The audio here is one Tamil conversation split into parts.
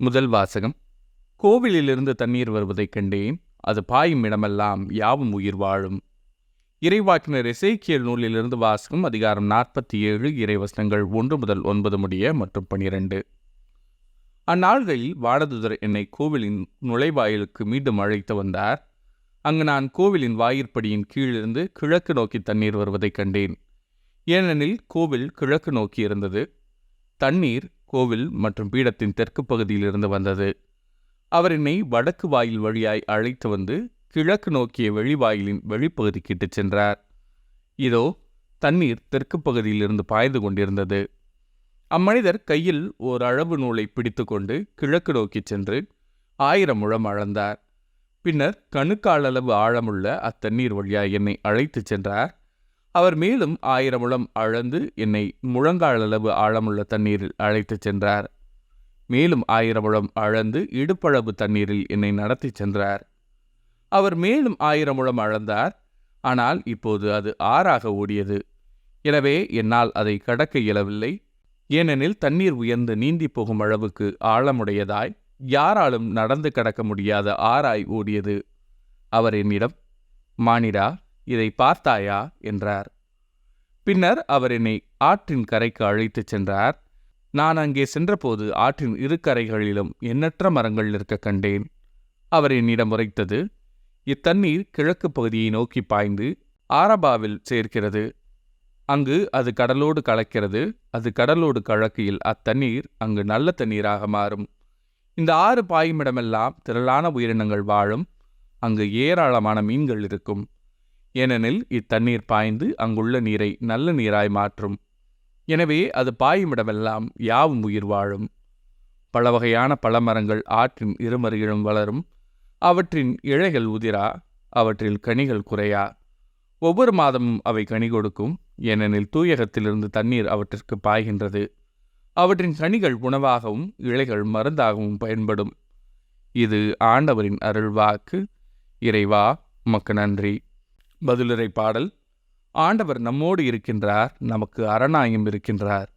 முதல் வாசகம். கோவிலிலிருந்து தண்ணீர் வருவதைக் கண்டேன். அது பாயும் இடமெல்லாம் யாவும் உயிர் வாழும். இறைவாக்கினர் எசேக்கியேல் நூலிலிருந்து வாசகம். அதிகாரம் 47, இறைவசனங்கள் 1 முதல் 9 முடிய மற்றும் 12. அந்நாள்களில் வானதுதர் என்னை கோவிலின் நுழைவாயிலுக்கு மீண்டும் அழைத்து வந்தார். அங்கு நான் கோவிலின் வாயிற்படியின் கீழிருந்து கிழக்கு நோக்கி தண்ணீர் வருவதைக் கண்டேன். ஏனெனில் கோவில் கிழக்கு நோக்கி இருந்தது. தண்ணீர் கோவில் மற்றும் பீடத்தின் தெற்கு பகுதியிலிருந்து வந்தது. அவர் என்னை வடக்கு வாயில் வழியாய் அழைத்து வந்து கிழக்கு நோக்கிய வெளிவாயிலின் வெளிப்பகுதிக்கு இட்டுச் சென்றார். இதோ தண்ணீர் தெற்கு பகுதியிலிருந்து பாய்ந்து கொண்டிருந்தது. அம்மனிதர் கையில் ஓர் அளவு நூலை பிடித்து கொண்டு கிழக்கு நோக்கி சென்று 1000 முழம் அளந்தார். பின்னர் கணுக்காலளவு ஆழமுள்ள அத்தண்ணீர் வழியாய் என்னை அழைத்துச் சென்றார். அவர் மேலும் 1000 முழம் அளந்து என்னை முழங்காலளவு ஆழமுள்ள தண்ணீரில் அழைத்துச் சென்றார். மேலும் 1000 முழம் அளந்து இடுப்பளவு தண்ணீரில் என்னை நடத்தி சென்றார். அவர் மேலும் 1000 முழம் அளந்தார். ஆனால் இப்போது அது ஆறாக ஓடியது. எனவே என்னால் அதை கடக்க இயலவில்லை. ஏனெனில் தண்ணீர் உயர்ந்து நீந்தி போகும் அளவுக்கு ஆழமுடையதாய் யாராலும் நடந்து கடக்க முடியாத ஆறாய் ஓடியது. அவர் என்னிடம், மானிடா, இதை பார்த்தாயா என்றார். பின்னர் அவர் என்னை ஆற்றின் கரைக்கு அழைத்துச் சென்றார். நான் அங்கே சென்றபோது ஆற்றின் இரு கரைகளிலும் எண்ணற்ற மரங்கள் இருக்க கண்டேன். அவர் என்னிடம் உரைத்தது, இத்தண்ணீர் கிழக்கு பகுதியை நோக்கி பாய்ந்து ஆரபாவில் சேர்க்கிறது. அங்கு அது கடலோடு கலக்கிறது. அது கடலோடு கலக்கையில் அத்தண்ணீர் அங்கு நல்ல தண்ணீராக மாறும். இந்த ஆறு பாயுமிடமெல்லாம் திரளான உயிரினங்கள் வாழும். அங்கு ஏராளமான மீன்கள் இருக்கும். ஏனெனில் இத்தண்ணீர் பாய்ந்து அங்குள்ள நீரை நல்ல நீராய் மாற்றும். எனவே அது பாயுமிடமெல்லாம் யாவும் உயிர் வாழும். பல வகையான பழமரங்கள் ஆற்றின் இருமருகிலும் வளரும். அவற்றின் இழைகள் உதிரா, அவற்றில் கனிகள் குறையா. ஒவ்வொரு மாதமும் அவை கனி கொடுக்கும். ஏனெனில் தூயகத்திலிருந்து தண்ணீர் அவற்றிற்கு பாய்கின்றது. அவற்றின் கனிகள் உணவாகவும் இழைகள் மருந்தாகவும் பயன்படும். இது ஆண்டவரின் அருள்வாக்கு. இறைவா, உமக்கு நன்றி. பதிலுரை பாடல். ஆண்டவர் நம்மோடு இருக்கின்றார், நமக்கு அரணாயும் இருக்கின்றார்.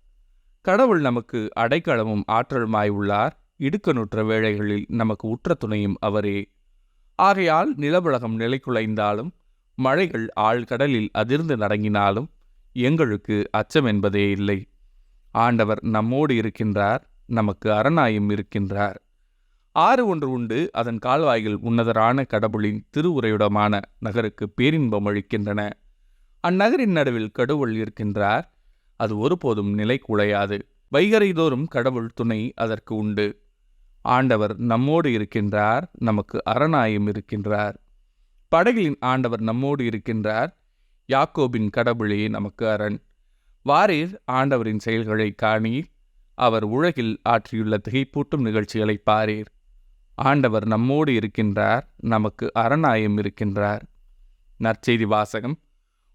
கடவுள் நமக்கு அடைக்கலமும் ஆற்றலுமாய் உள்ளார். இடுக்கணுற்ற வேளைகளில் நமக்கு உற்ற துணையும் அவரே. ஆகையால் நிலவுலகம் நிலைகுலைந்தாலும் மழைகள் ஆழ்கடலில் அதிர்ந்து நடங்கினாலும் எங்களுக்கு அச்சம் என்பதே இல்லை. ஆண்டவர் நம்மோடு இருக்கின்றார், நமக்கு அரணாயும் இருக்கின்றார். ஆறு ஒன்று உண்டு, அதன் கால்வாய்கள் உன்னதரான கடவுளின் திருவுரையுடமான நகருக்கு பேரின்பம் அளிக்கின்றன. அந்நகரின் நடுவில் கடவுள் இருக்கின்றார், அது ஒருபோதும் நிலை குலையாது. வைகரைதோறும் கடவுள் துணை அதற்கு உண்டு. ஆண்டவர் நம்மோடு இருக்கின்றார், நமக்கு அரணாயும் இருக்கின்றார். படைகளின் ஆண்டவர் நம்மோடு இருக்கின்றார், யாக்கோபின் கடவுளே நமக்கு அரண். வாரீர், ஆண்டவரின் செயல்களை காணீர், அவர் உலகில் ஆற்றியுள்ள திகைப்பூட்டும் நிகழ்ச்சிகளை பாரீர். ஆண்டவர் நம்மோடு இருக்கின்றார், நமக்கு அரணாயும் இருக்கின்றார். நற்செய்தி வாசகம்.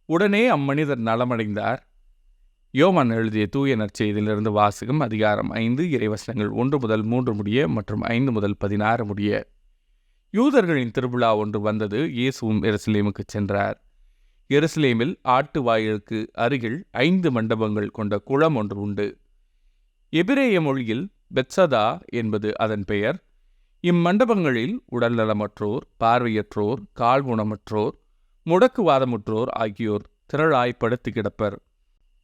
உடனே அம்மனிதர் நலமடைந்தார். யோவான் எழுதிய தூய நற்செய்தியிலிருந்து வாசகம். அதிகாரம் 5, இறைவசனங்கள் 1 முதல் 3 முடிய மற்றும் 5 முதல் 16 முடிய. யூதர்களின் திருவிழா ஒன்று வந்தது. இயேசுவும் எருசலேமுக்கு சென்றார். எருசலேமில் ஆட்டு வாயிலுக்கு அருகில் 5 மண்டபங்கள் கொண்ட குளம் ஒன்று உண்டு. எபிரேய மொழியில் பெத்சதா என்பது அதன் பெயர். இம்மண்டபங்களில் உடல்நலமற்றோர், பார்வையற்றோர், கால் ஊனமுற்றோர், முடக்குவாதமுற்றோர் ஆகியோர் திரளாய் படுத்து கிடப்பர்.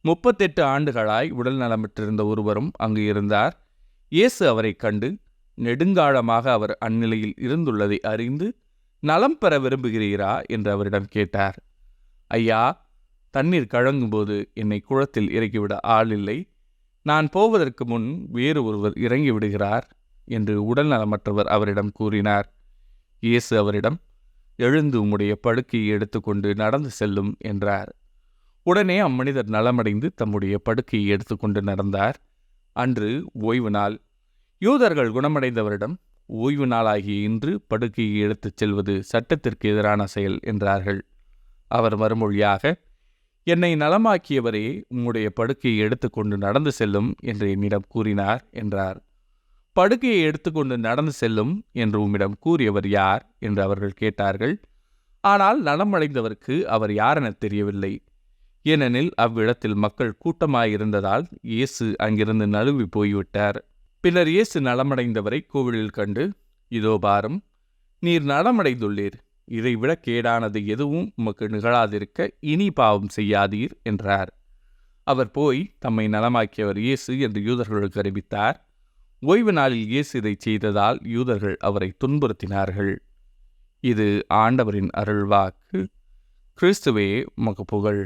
38 ஆண்டுகளாய் உடல் நலமற்றிருந்த ஒருவரும் அங்கு இருந்தார். இயேசு அவரை கண்டு நெடுங்காலமாக அவர் அந்நிலையில் இருந்துள்ளதை அறிந்து, நலம் பெற விரும்புகிறீரா என்று அவரிடம் கேட்டார். ஐயா, தண்ணீர் கழங்கும்போது என்னை குளத்தில் இறக்கிவிட ஆள் இல்லை. நான் போவதற்கு முன் வேறு ஒருவர் இறங்கி விடுகிறார் என்று உடல் நலமற்றவர் அவரிடம் கூறினார். இயேசு அவரிடம், எழுந்து உம்முடைய படுக்கையை எடுத்துக்கொண்டு நடந்து செல்லும் என்றார். உடனே அம்மனிதர் நலமடைந்து தம்முடைய படுக்கையை எடுத்துக்கொண்டு நடந்தார். அன்று ஓய்வு நாள். யூதர்கள் குணமடைந்தவரிடம், ஓய்வு நாளாகிய இன்று படுக்கையை எடுத்துச் செல்வது சட்டத்திற்கு எதிரான செயல் என்றார்கள். அவர் மறுமொழியாக, என்னை நலமாக்கியவரே உம்முடைய படுக்கையை எடுத்துக்கொண்டு நடந்து செல்லும் என்று என்னிடம் கூறினார் என்றார். படுக்கையை எடுத்துக்கொண்டு நடந்து செல்லும் என்று உம்மிடம் கூறியவர் யார் என்று அவர்கள் கேட்டார்கள். ஆனால் நலமடைந்தவருக்கு அவர் யாரென தெரியவில்லை. ஏனெனில் அவ்விடத்தில் மக்கள் கூட்டமாயிருந்ததால் இயேசு அங்கிருந்து நழுவி போய்விட்டார். பின்னர் இயேசு நலமடைந்தவரை கோவிலில் கண்டு, இதோ பாரும், நீர் நலமடைந்துள்ளீர். இதைவிட கேடானது எதுவும் உமக்கு நிகழாதிருக்க இனி பாவம் செய்யாதீர் என்றார். அவர் போய் தம்மை நலமாக்கியவர் இயேசு என்று யூதர்களுக்கு அறிவித்தார். ஓய்வு நாளில் இயேசு இதை செய்ததால் யூதர்கள் அவரை துன்புறுத்தினார்கள். இது ஆண்டவரின் அருள்வாக்கு. கிறிஸ்துவே உமக்கு புகழ்.